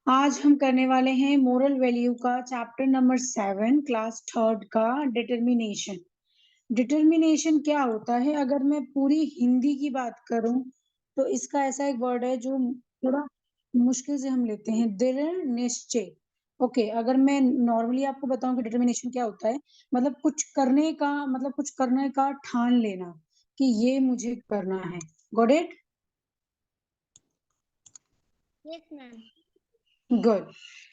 आज हम करने वाले हैं मोरल वैल्यू का चैप्टर नंबर 7 क्लास 3rd का डिटर्मिनेशन। डिटर्मिनेशन क्या होता है? अगर मैं पूरी हिंदी की बात करूं तो इसका ऐसा एक वर्ड है जो थोड़ा मुश्किल से हम लेते हैं, दृढ़ निश्चय। ओके, अगर मैं नॉर्मली आपको बताऊं कि डिटर्मिनेशन क्या होता है, मतलब कुछ करने का ठान लेना कि ये मुझे करना है। Got it? Yes ma'am. Good.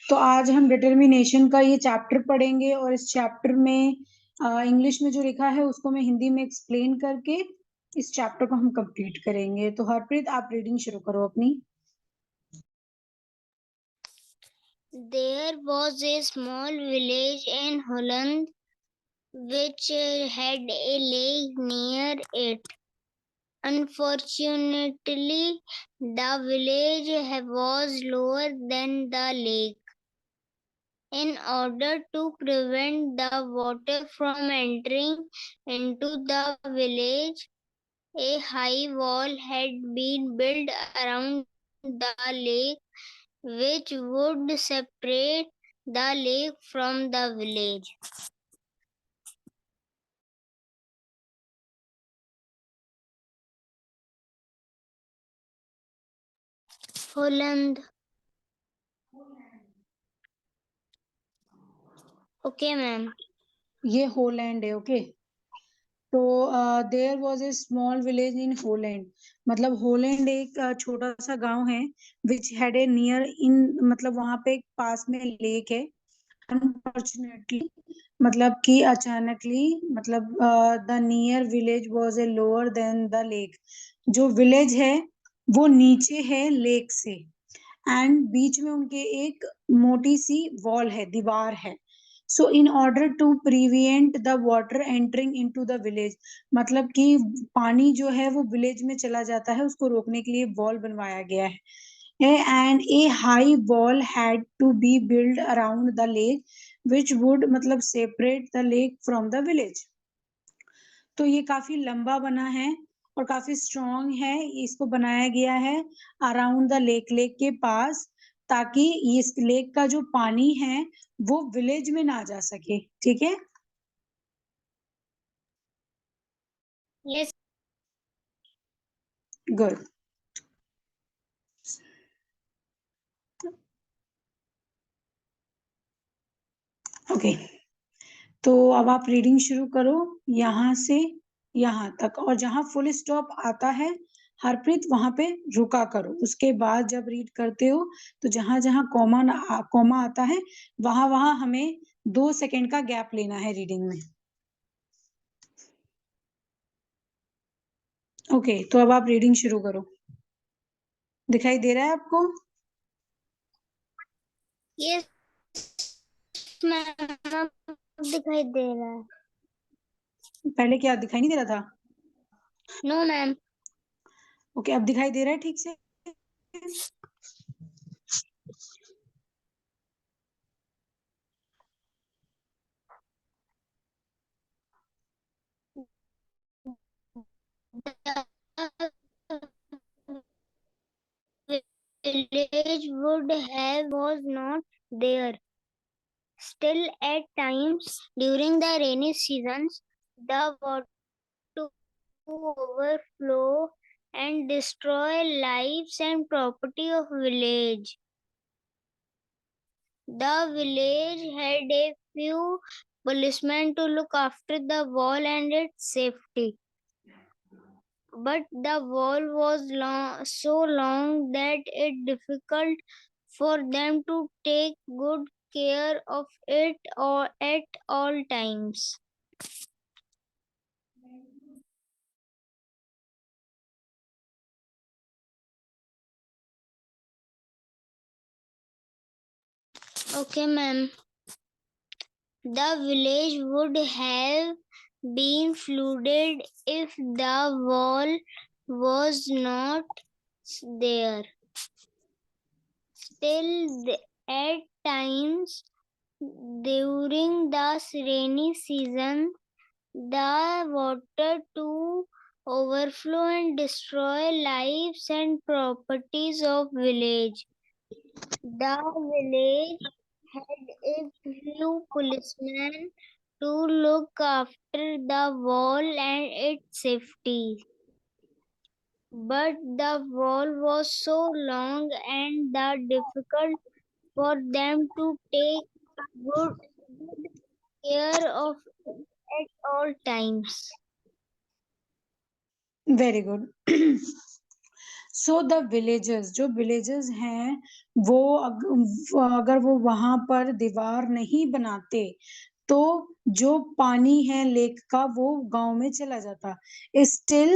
तो आज हम डिटर्मिनेशन का ये चैप्टर पढ़ेंगे और इस चैप्टर में इंग्लिश में जो लिखा है उसको मैं हिंदी में एक्सप्लेन करके इस चैप्टर को हम कंप्लीट करेंगे। तो हरप्रीत, आप रीडिंग शुरू करो अपनी। There was a small village in Holland which had a lake near it. Unfortunately, the village was lower than the lake. In order to prevent the water from entering into the village, a high wall had been built around the lake, which would separate the lake from the village. Holland. Okay, ma'am. ये Holland है। Okay, तो there was a small village in Holland, मतलब Holland एक छोटा सा गांव है। Which had a near in, मतलब वहां पे एक पास में लेक है। अनफॉर्चुनेटली, मतलब कि अचानकली, मतलब the near village was a lower than the lake. जो विलेज है वो नीचे है लेक से, एंड बीच में उनके एक मोटी सी वॉल है, दीवार है। So in order to prevent the water entering into the village, मतलब कि पानी जो है वो विलेज में चला जाता है, उसको रोकने के लिए वॉल बनवाया गया है। And a high wall had to be build around the lake which would, मतलब separate the lake from the village. तो ये काफी लंबा बना है और काफी स्ट्रॉन्ग है। इसको बनाया गया है अराउंड द लेक, लेक के पास, ताकि इस लेक का जो पानी है वो विलेज में ना जा सके। ठीक है? Yes. गुड। ओके, तो अब आप रीडिंग शुरू करो यहाँ से यहाँ तक, और जहां फुल स्टॉप आता है हरप्रीत वहां पे रुका करो। उसके बाद जब रीड करते हो तो जहां जहां कॉमा आता है वहां वहां हमें 2 सेकेंड का गैप लेना है रीडिंग में। ओके, तो अब आप रीडिंग शुरू करो। दिखाई दे रहा है आपको? Yes, ma'am. दिखाई दे रहा है। पहले क्या दिखाई नहीं दे रहा था? No, ma'am. ओके, अब दिखाई दे रहा है ठीक से? The village would have was not there. Still, at times during the rainy seasons, the water to overflow and destroy lives and property of village. The village had a few policemen to look after the wall and its safety. But the wall was so long that it difficult for them to take good care of it or at all times. Okay, ma'am. The village would have been flooded if the wall was not there. Still, at times during the rainy season, the water to overflow and destroy lives and properties of village. The village had a few policemen to look after the wall and its safety. But the wall was so long and difficult for them to take good care of it at all times. Very good. So the villagers, जो villagers हैं वो अगर वो वहां पर दीवार नहीं बनाते तो जो पानी है लेक का वो गांव में चला जाता। स्टिल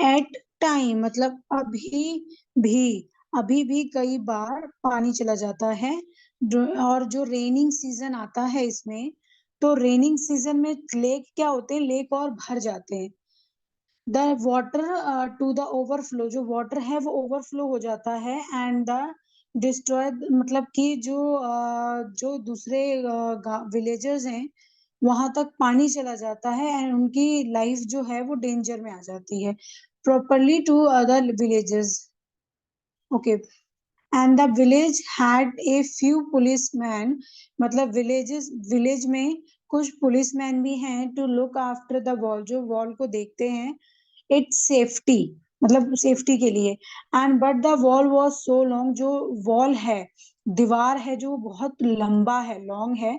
एट टाइम मतलब भी अभी भी कई बार पानी चला जाता है। और जो रेनिंग सीजन आता है इसमें, तो रेनिंग सीजन में लेक क्या होते हैं, लेक और भर जाते हैं। The water to the overflow, जो वाटर है वो ओवरफ्लो हो जाता है। एंड द डिस्ट्रॉय मतलब कि जो दूसरे विलेजर्स हैं वहां तक पानी चला जाता है एंड उनकी लाइफ जो है वो डेंजर में आ जाती है। Properly to other villages. Okay. And the village had a few policeman, मतलब विलेज में कुछ पुलिसमैन भी हैं to look after the wall, जो वॉल को देखते हैं इट्स सेफ्टी, मतलब सेफ्टी के लिए। And but the wall was so long, जो वॉल है, दीवार है जो बहुत लंबा है, लॉन्ग है।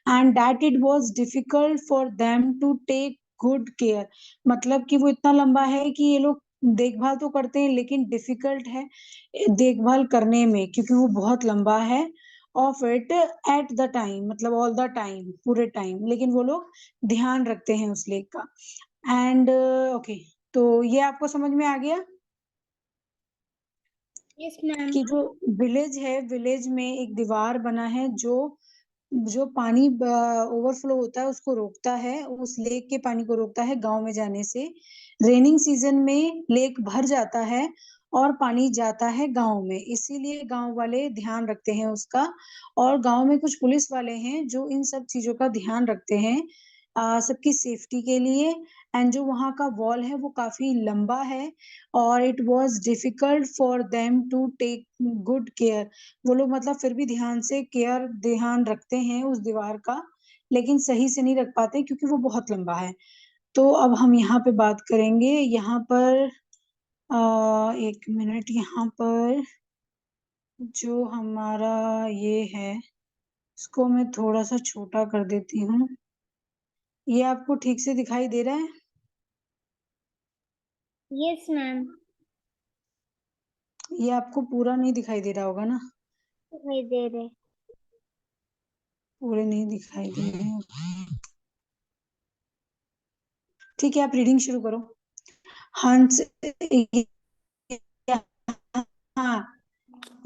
And that it was difficult for them to take good care, मतलब कि वो इतना लंबा है कि ये लोग देखभाल तो करते हैं लेकिन डिफिकल्ट है देखभाल करने में, क्योंकि वो बहुत लंबा है। Of it at the time, मतलब ऑल द टाइम, पूरे टाइम, लेकिन वो लोग ध्यान रखते हैं उस लेक का। एंड ओके, तो ये आपको समझ में आ गया Yes, ma'am. कि जो विलेज है, विलेज में एक दीवार बना है जो जो पानी ओवरफ्लो होता है उसको रोकता है, उस लेक के पानी को रोकता है गांव में जाने से। रेनिंग सीजन में लेक भर जाता है और पानी जाता है गांव में, इसीलिए गांव वाले ध्यान रखते हैं उसका। और गांव में कुछ पुलिस वाले हैं जो इन सब चीजों का ध्यान रखते हैं सबकी सेफ्टी के लिए। एंड जो वहाँ का वॉल है वो काफी लंबा है और it was difficult for them to take good care. वो लोग मतलब फिर भी ध्यान रखते हैं उस दीवार का, लेकिन सही से नहीं रख पाते क्योंकि वो बहुत लंबा है। तो अब हम यहाँ पे बात करेंगे, यहाँ पर एक मिनट, यहाँ पर जो हमारा ये है इसको मैं थोड़ा सा छोटा कर देती हूँ। ये आपको ठीक से दिखाई दे रहा है? Yes, ma'am. ये आपको पूरा नहीं दिखाई दे रहा होगा ना? दिखाई दे रहे। पूरे नहीं दिखाई दे रहे हैं। ठीक है, आप रीडिंग शुरू करो। हंस, हाँ,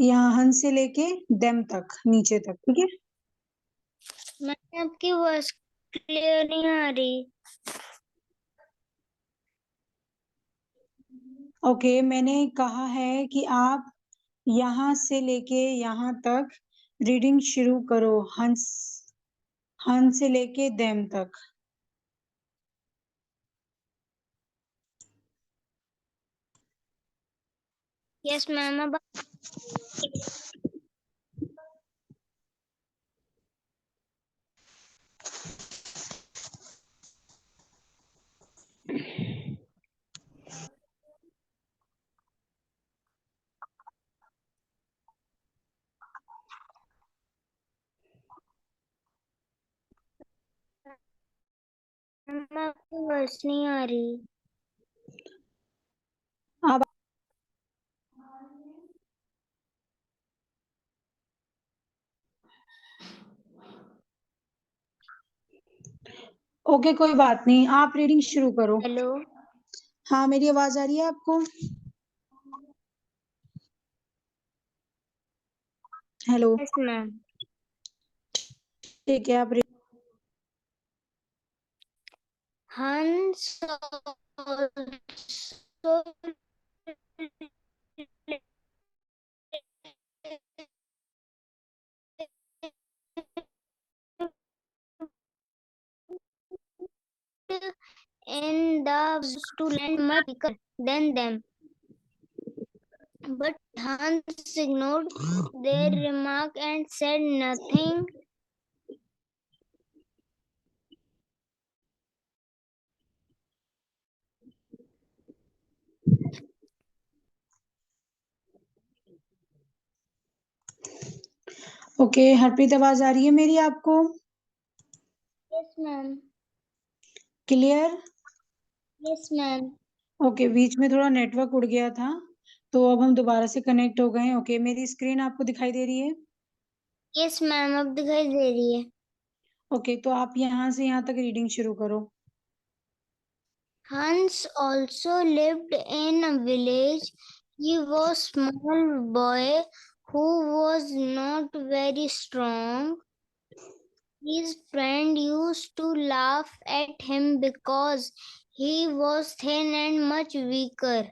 यहाँ हंस से लेके देम तक, नीचे तक, ठीक है। मैम आपकी वॉइस क्लियर नहीं आ रही। ओके, मैंने कहा है कि आप यहाँ से लेके यहाँ तक रीडिंग शुरू करो, हंस, हंस से लेके देम तक। Yes ma'am. अब मैम आपकी वॉइस नहीं आ रही। अब ओके, कोई बात नहीं, आप रीडिंग शुरू करो। हेलो। हाँ, मेरी आवाज आ रही है आपको? Hello, yes ma'am. ठीक है, आप हंस in the to land much bigger than them. But Hans ignored their remark and said nothing. Okay Harpreet, आवाज आ रही है मेरी आपको? Yes, ma'am. Clear? Yes, ma'am. Okay, बीच में थोड़ा नेटवर्क उड़ गया था, तो अब हम दोबारा से कनेक्ट हो गए हैं। ओके, मेरी स्क्रीन आपको दिखाई दे रही है? Yes, ma'am. अब दिखाई दे रही है। ओके, तो आप यहाँ से यहाँ तक रीडिंग शुरू करो। Hans also lived in a village. He was a small boy who was not very strong. His friend used to laugh at him because he was thin and much weaker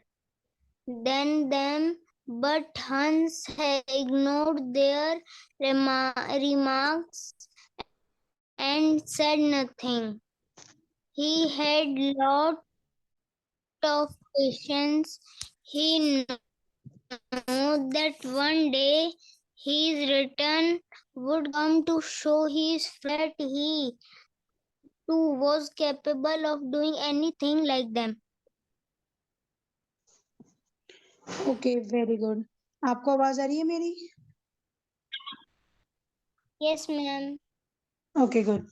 than them, but Hans had ignored their remarks and said nothing. He had lot of patience. He knew that one day his return would come to show his friend that he too was capable of doing anything like them. Okay, very good. आपको आवाज आ रही है मेरी? Yes, ma'am. Okay, good.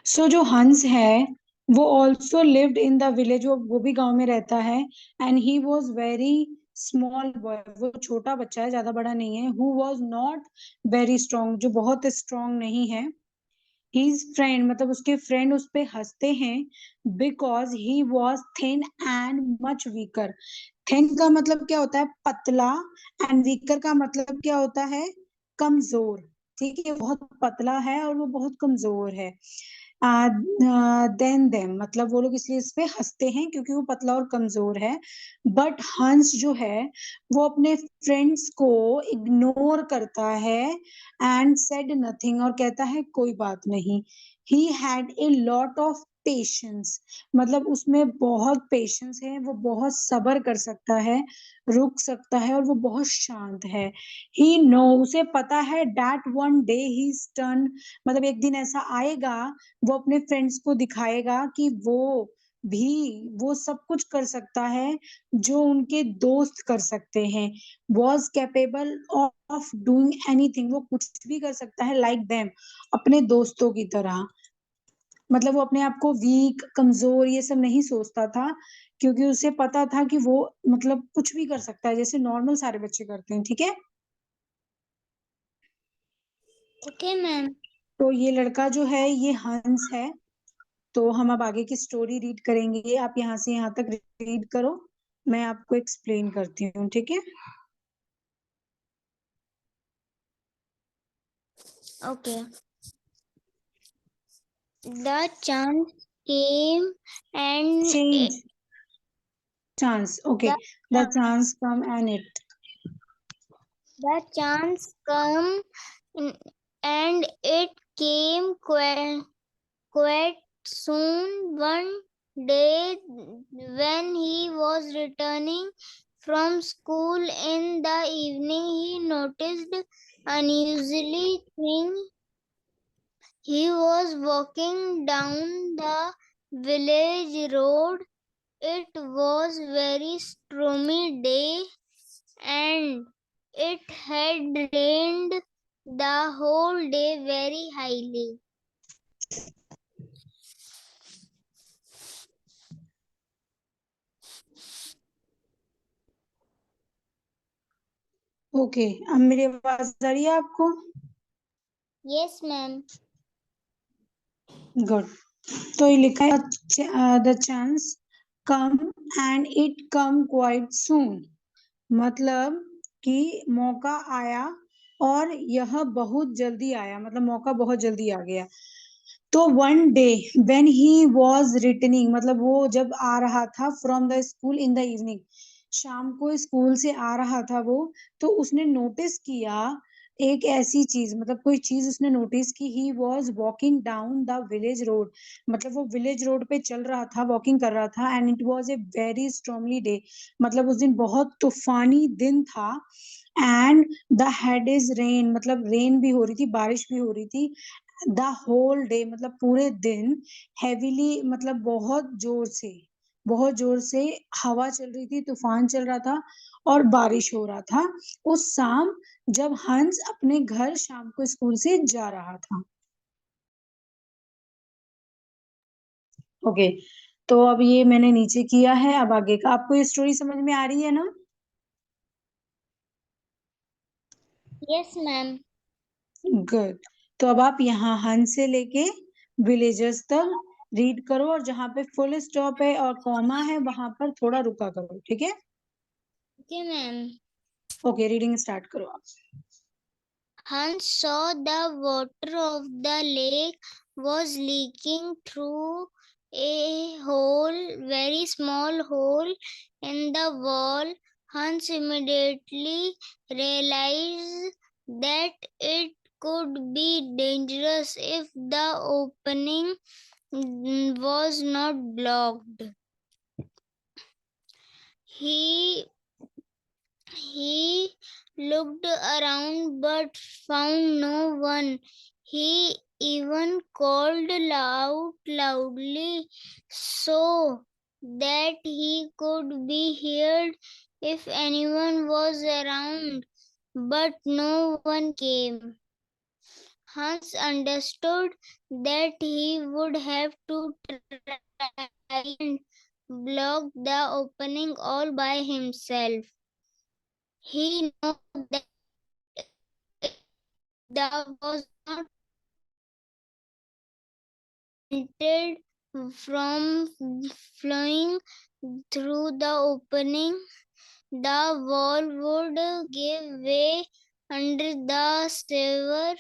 सो जो हंस है वो also lived in the village, वो भी गांव में रहता है। And he was very small boy, वो छोटा बच्चा है, ज्यादा बड़ा नहीं है। Who was not very strong, जो बहुत स्ट्रॉन्ग नहीं है। हिज फ्रेंड, मतलब उसके फ्रेंड उस पे हंसते हैं because he was thin and much weaker. Thin का मतलब क्या होता है? पतला। एंड वीकर का मतलब क्या होता है? कमजोर। ठीक है, बहुत पतला है और वो बहुत कमजोर है। देन देम मतलब वो लोग इसलिए इस पे हंसते हैं क्योंकि वो पतला और कमजोर है। बट हंस जो है वो अपने फ्रेंड्स को इग्नोर करता है एंड सेड नथिंग, और कहता है कोई बात नहीं। He had a lot of patience, मतलब उसमें बहुत पेशेंस है, वो बहुत सब्र कर सकता है, रुक सकता है, और वो बहुत शांत है। ही नो, उसे पता है that one day he turn, मतलब एक दिन ऐसा आएगा वो अपने फ्रेंड्स को दिखाएगा कि वो सब कुछ कर सकता है जो उनके दोस्त कर सकते हैं। Was capable of doing anything, वो कुछ भी कर सकता है लाइक देम, अपने दोस्तों की तरह। मतलब वो अपने आप को वीक, कमजोर ये सब नहीं सोचता था, क्योंकि उसे पता था कि वो मतलब कुछ भी कर सकता है जैसे नॉर्मल सारे बच्चे करते हैं। ठीक है, Okay, ma'am. तो ये लड़का जो है ये हंस है। तो हम अब आगे की स्टोरी रीड करेंगे, आप यहाँ से यहाँ तक रीड करो, मैं आपको एक्सप्लेन करती हूँ। ठीक है? Okay. The chance came and change, chance, okay. the the chance come and it, the chance come and it came quite soon. One day when he was returning from school in the evening, he noticed unusually thing. He was walking down the village road. It was very stormy day and it had rained the whole day very highly. Okay. अब मेरी आवाज आ रही है आपको? Yes, ma'am. Good. तो ये लिखा है the chance come and it come quite soon, मतलब कि मौका आया और यह बहुत जल्दी आया, मतलब मौका बहुत जल्दी आ गया। तो one day when he was returning, मतलब वो जब आ रहा था from the school in the evening, शाम को स्कूल से आ रहा था वो, तो उसने नोटिस किया एक ऐसी चीज, मतलब कोई चीज उसने नोटिस की। He was walking down the village road, मतलब वो विलेज रोड पे चल रहा था, वॉकिंग कर रहा था। And it was a very stormly day, मतलब उस दिन बहुत तूफानी दिन था। And the head is rain, मतलब रेन भी हो रही थी, बारिश भी हो रही थी। द होल डे, मतलब पूरे दिन। हैवीली, मतलब बहुत जोर से हवा चल रही थी, तूफान चल रहा था और बारिश हो रहा था उस शाम, जब हंस अपने घर शाम को स्कूल से जा रहा था। ओके, तो अब ये मैंने नीचे किया है। अब आगे का आपको ये स्टोरी समझ में आ रही है ना? Yes, ma'am. गुड। तो अब आप यहाँ हंस से लेके विलेजर्स तक रीड करो, और जहाँ पे फुल स्टॉप है और कॉमा है वहां पर थोड़ा रुका करो, ठीक है? Okay, ma'am. Okay, reading start करो आप। Hans saw the water of the lake was leaking through a hole, very small hole in the wall. Hans immediately realized that it could be dangerous if the opening was not blocked. He He looked around but found no one. He even called loudly so that he could be heard if anyone was around, but no one came. Hans understood that he would have to try and block the opening all by himself. He knew that the was not prevented from flowing through the opening. The wall would give way under the severe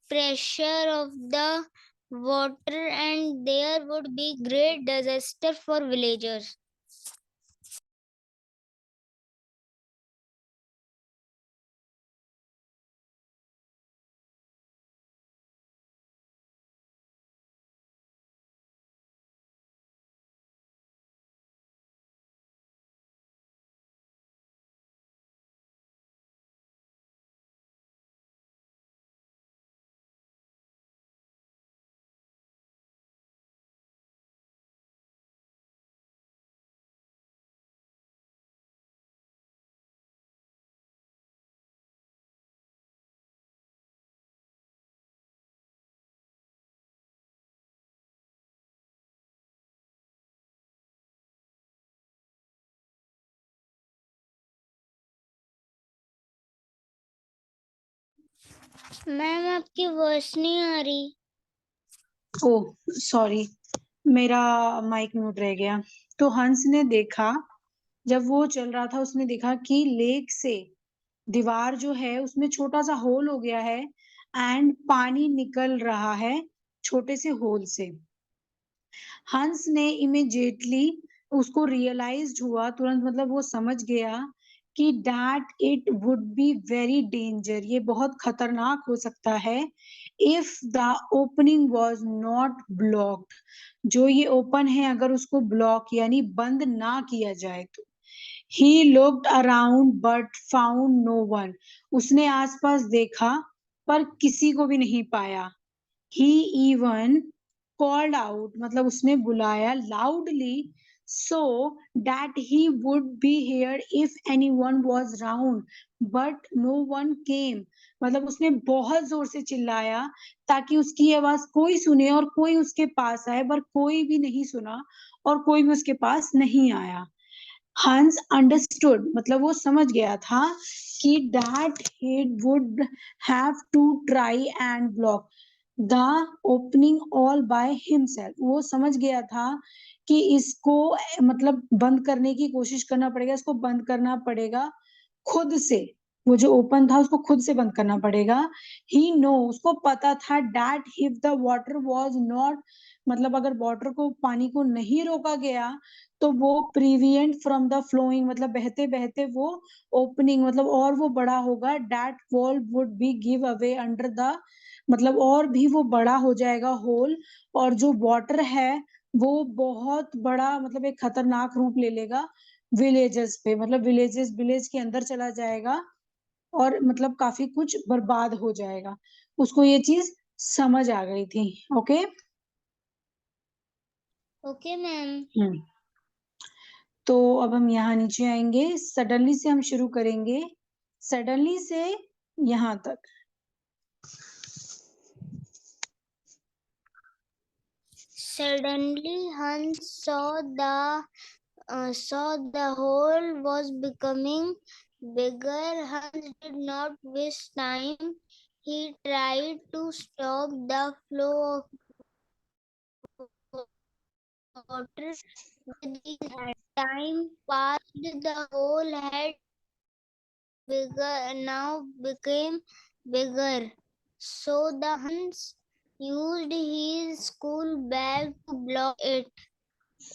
pressure of the water, and there would be great disaster for villagers. Ma'am आपकी voice नहीं आ रही। Oh sorry, मेरा mic mute रह गया। तो हंस ने देखा, जब वो चल रहा था उसने देखा कि लेक से दीवार जो है उसमें छोटा सा होल हो गया है, एंड पानी निकल रहा है छोटे से होल से। हंस ने इमिजिएटली, उसको रियलाइज हुआ तुरंत, मतलब वो समझ गया कि that it would be very danger, ये बहुत खतरनाक हो सकता है। If the opening was not blocked, जो ये ओपन है अगर उसको ब्लॉक यानी बंद ना किया जाए तो। He looked around but found no one, उसने आसपास देखा पर किसी को भी नहीं पाया। ही इवन कॉल्ड आउट, मतलब उसने बुलाया loudly, so that he would be here if anyone was round, but no one came, मतलब उसने बहुत जोर से चिल्लाया ताकि उसकी आवाज कोई सुने और कोई उसके पास आए, पर कोई भी नहीं सुना और कोई भी उसके पास नहीं आया। हंस अंडरस्टूड, मतलब वो समझ गया था कि that he would have to try and block the opening all by himself. वो समझ गया था कि इसको मतलब बंद करने की कोशिश करना पड़ेगा, इसको बंद करना पड़ेगा खुद से। वो जो ओपन था उसको खुद से बंद करना पड़ेगा। ही नो, उसको पता था that if the water was not मतलब अगर वाटर को, पानी को नहीं रोका गया तो वो प्रिवेंट फ्रॉम द फ्लोइंग, मतलब बहते बहते वो ओपनिंग, मतलब और वो बड़ा होगा, that wall would be give away under the, मतलब और भी वो बड़ा हो जाएगा होल, और जो वाटर है वो बहुत बड़ा, मतलब एक खतरनाक रूप ले लेगा विलेजेस पे, मतलब विलेज के अंदर चला जाएगा, और मतलब काफी कुछ बर्बाद हो जाएगा। उसको ये चीज समझ आ गई थी। ओके। Okay ma'am. तो अब हम यहाँ नीचे आएंगे, सडनली से हम शुरू करेंगे, सडनली से यहाँ तक। Suddenly Hans saw the hole was becoming bigger. Hans did not waste time. He tried to stop the flow of water with his hand. Time passed. The hole had became bigger. So the Hans used his school bag to block it.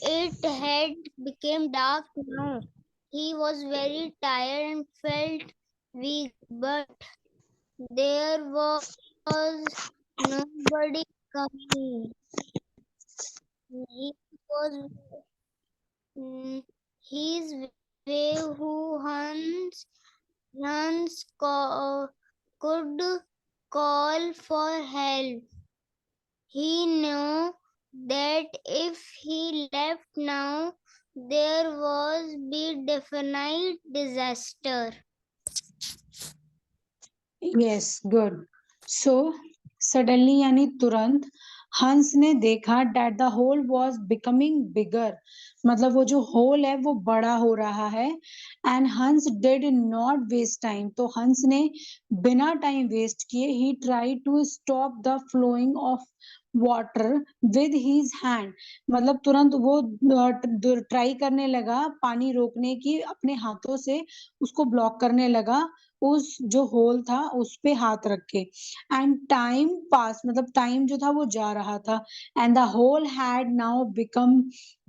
It had become dark now. He was very tired and felt weak, but there was nobody coming. He was his way who could call for help. He knew that if he left now, there was be definite disaster. Yes, good. So suddenly यानी तुरंत, Hans ने देखा that the hole was becoming bigger, मतलब वो जो whole है वो बड़ा हो रहा है। एंड हंस डिड नॉट वेस्ट टाइम, तो हंस ने बिना टाइम वेस्ट किए ही try to stop the flowing of water with his hand, मतलब तुरंत वो ट्राई करने लगा पानी रोकने की, अपने हाथों से उसको ब्लॉक करने लगा, उस जो होल था उस पे हाथ रख के। एंड टाइम पास, मतलब टाइम जो था वो जा रहा था, and the hole had now become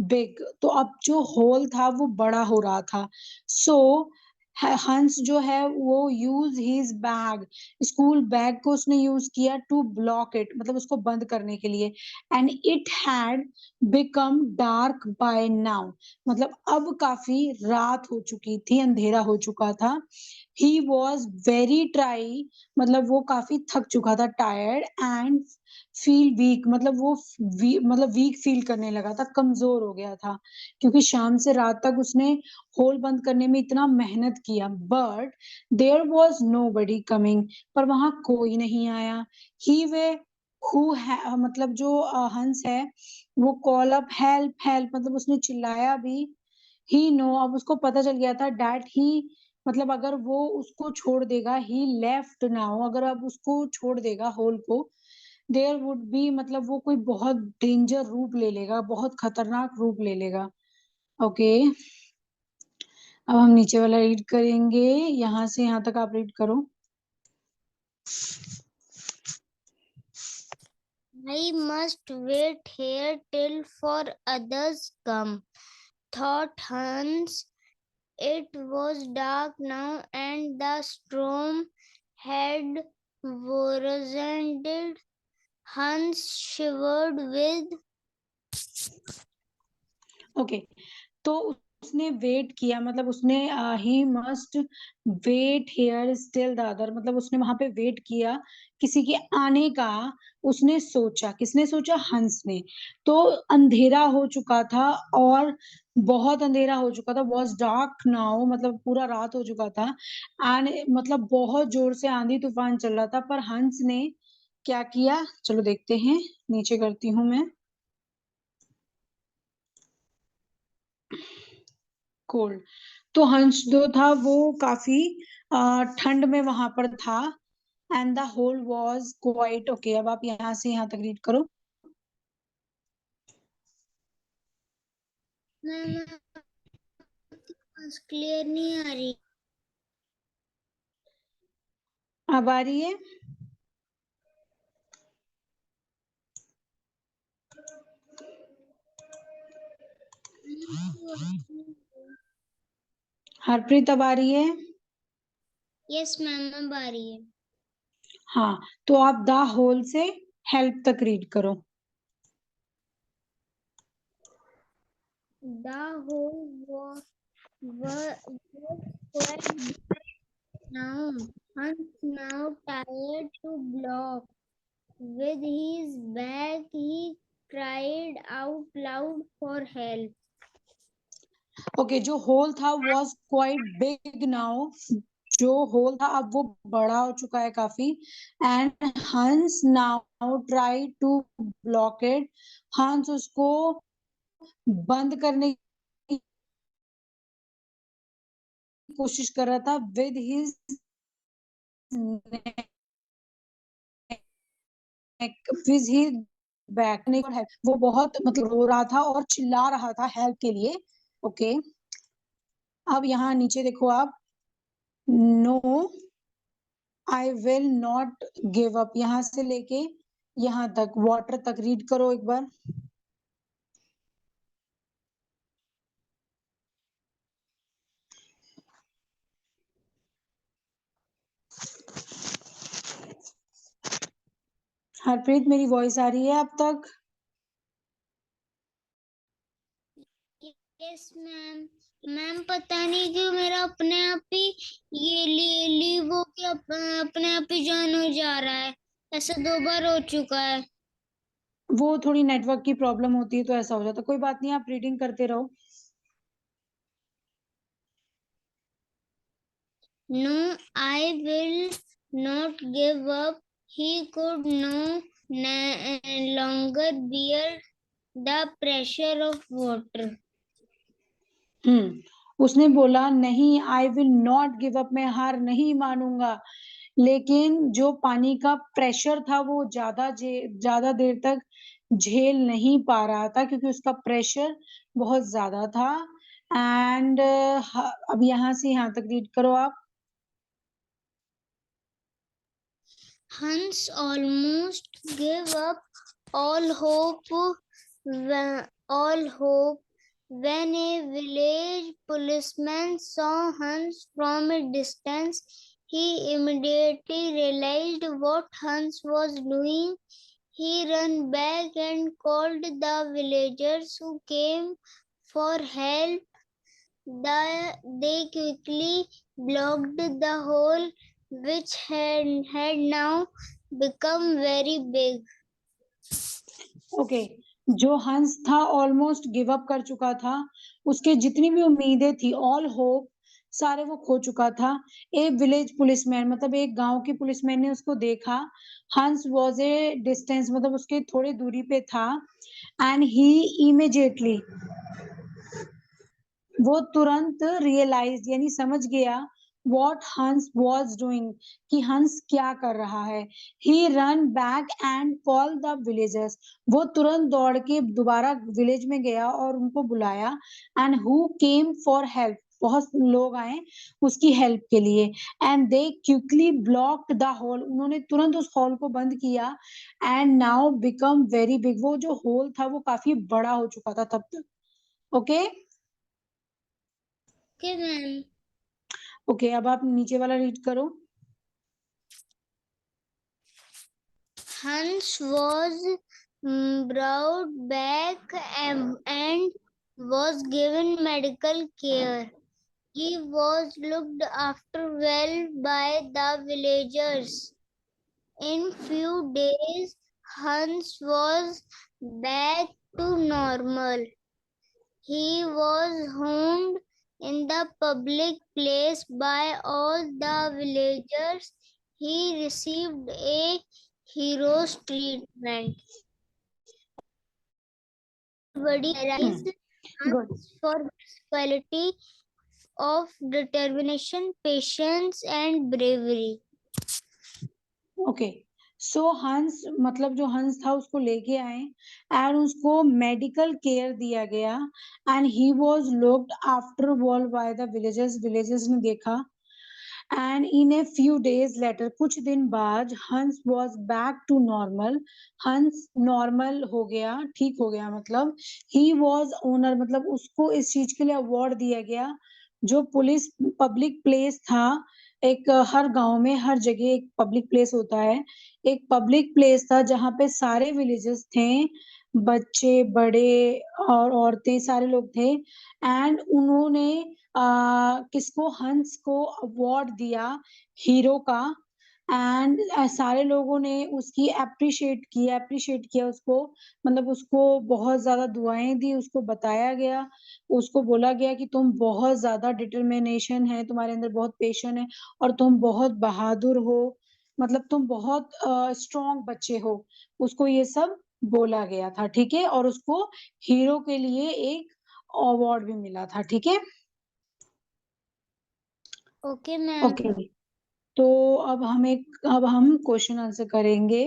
big, तो अब जो होल था वो बड़ा हो रहा था। सो हंस जो है वो use his bag, school bag को उसने यूज किया टू ब्लॉक इट, मतलब उसको बंद करने के लिए। And it had become dark bye now, मतलब अब काफी रात हो चुकी थी, अंधेरा हो चुका था। ही वॉज वेरी ट्राई, मतलब वो काफी थक चुका था, टायर्ड एंड फील वीक, मतलब वो मतलब वीक फील करने लगा था, कमजोर हो गया था, क्योंकि शाम से रात तक उसने होल बंद करने में इतना मेहनत किया। But there was nobody coming, पर वहां कोई नहीं आया। ही वे हु है, मतलब जो हंस है वो कॉल अप हेल्प हेल्प, मतलब उसने चिल्लाया भी। ही नो, अब उसको पता चल गया था डैट ही, मतलब अगर वो उसको छोड़ देगा, ही लेफ्ट नाउ, अगर अब उसको छोड़ देगा होल को, देयर वुड बी, मतलब वो कोई बहुत डेंजर रूप ले लेगा, बहुत खतरनाक रूप ले लेगा। ओके। अब हम नीचे वाला रीड करेंगे, यहाँ से यहाँ तक आप रीड करो। I must wait here till for others come, thought Hans. It was dark now and the storm had worsened. Hans shivered with okay. तो उसने वेट किया, मतलब उसने he must wait here still the other, मतलब उसने वहां पे wait किया किसी के आने का। उसने सोचा, किसने सोचा? हंस ने। तो अंधेरा हो चुका था, और बहुत अंधेरा हो चुका था, वॉज डार्क नाउ, मतलब पूरा रात हो चुका था। एंड मतलब बहुत जोर से आंधी तूफान चल रहा था, पर हंस ने क्या किया, चलो देखते हैं, नीचे करती हूँ मैं। कोल्ड। तो हंस जो था वो काफी ठंड में वहां पर था। And the hole was quite okay. अब आप यहाँ से यहाँ तक रीड करो। मैम क्लियर नहीं आ रही। अब आ रही है? हरप्रीत अब आ रही है? यस मैम, अब आ रही है। हाँ, तो आप द होल से हेल्प तक रीड करो। The hole was quite now. Hans now tired to block. With his back, he cried out loud for help. Okay, जो होल था वॉज क्वाइट बिग नाउ। जो होल था अब वो बड़ा हो चुका है काफी। And Hans now try to block it. Hans उसको बंद करने की कोशिश कर रहा था with his with his back. वो बहुत मतलब रो रहा था और चिल्ला रहा था हेल्प के लिए। ओके, अब यहाँ नीचे देखो आप। No I will not give up, यहाँ से लेके यहाँ तक वाटर तक रीड करो एक बार। हरप्रीत, मेरी वॉइस आ रही है अब तक? Yes ma'am. मैम पता नहीं क्यों मेरा अपने आप ही ये लीव हो के अपने आप ही जॉइन हो जा रहा है। ऐसा 2 बार हो चुका है। वो थोड़ी नेटवर्क की प्रॉब्लम होती है तो ऐसा हो जाता है, कोई बात नहीं, आप रीडिंग करते रहो। No, I will not give up. He could no longer bear the pressure of water. उसने बोला नहीं, आई विल नॉट गिव अप, मैं हार नहीं मानूंगा। लेकिन जो पानी का प्रेशर था वो ज्यादा देर तक झेल नहीं पा रहा था क्योंकि उसका प्रेशर बहुत ज्यादा था। एंड अब यहाँ से यहाँ तक रीड करो आप। Hans almost gave up all hope when a village policeman saw Hans from a distance. He immediately realized what Hans was doing. He ran back and called the villagers who came for help. They quickly blocked the hole, which had now become very big. Okay, जो हंस था almost give up कर चुका था। उसके जितनी भी उम्मीदें थी, ऑल होप, सारे वो खो चुका था। एक विलेज पुलिसमैन मतलब एक गांव के पुलिसमैन ने उसको देखा। हंस वॉज ए डिस्टेंस मतलब उसके थोड़े दूरी पे था। एंड ही इमीडिएटली, वो तुरंत रियलाइज यानी समझ गया वॉट हंस वॉज डूइंग, कि हंस क्या कर रहा है। He run back and call the villagers, वो तुरंत दौड़ के दोबारा विलेज में गया और उनको बुलाया। And who came for help, बहुत लोग आए उसकी हेल्प के लिए। And they quickly blocked the hole, उन्होंने तुरंत उस होल को बंद किया। And now become very big, वो जो होल था वो काफी बड़ा हो चुका था तब तक। Okay Okay, ma'am. ओके, अब आप नीचे वाला रीड करो। Hans was brought back and was given medical care. He was looked after well by the villagers. In few days, Hans was back to normal. He was homed in the public place by all the villagers. He received a hero's treatment. Everybody realized good. Hans for his quality of determination, patience, and bravery. Okay, so Hans मतलब जो हंस था उसको लेके आए and उसको medical care दिया गया। And he was looked after wall by the villagers, villagers ने देखा। And in a few days later, कुछ दिन बाद, हंस वॉज बैक टू नॉर्मल, हंस नॉर्मल हो गया, ठीक हो गया, मतलब ही वॉज ओनर, मतलब उसको इस चीज के लिए अवार्ड दिया गया। जो पुलिस पब्लिक प्लेस था, एक हर गांव में हर जगह एक पब्लिक प्लेस होता है, एक पब्लिक प्लेस था जहाँ पे सारे विलेजेस थे, बच्चे बड़े और औरतें सारे लोग थे। एंड उन्होंने किसको, हंस को अवार्ड दिया हीरो का। एंड सारे लोगों ने उसकी अप्रिशिएट किया उसको, मतलब उसको बहुत ज्यादा दुआएं दी, उसको बताया गया, उसको बोला गया कि तुम बहुत ज्यादा डिटर्मिनेशन है तुम्हारे अंदर, बहुत पेशेंस है, और तुम बहुत बहादुर हो, मतलब तुम बहुत स्ट्रांग बच्चे हो। उसको ये सब बोला गया था, ठीक है, और उसको हीरो के लिए एक अवार्ड भी मिला था, ठीक है। Okay ma'am. ओके, तो अब हम क्वेश्चन आंसर करेंगे।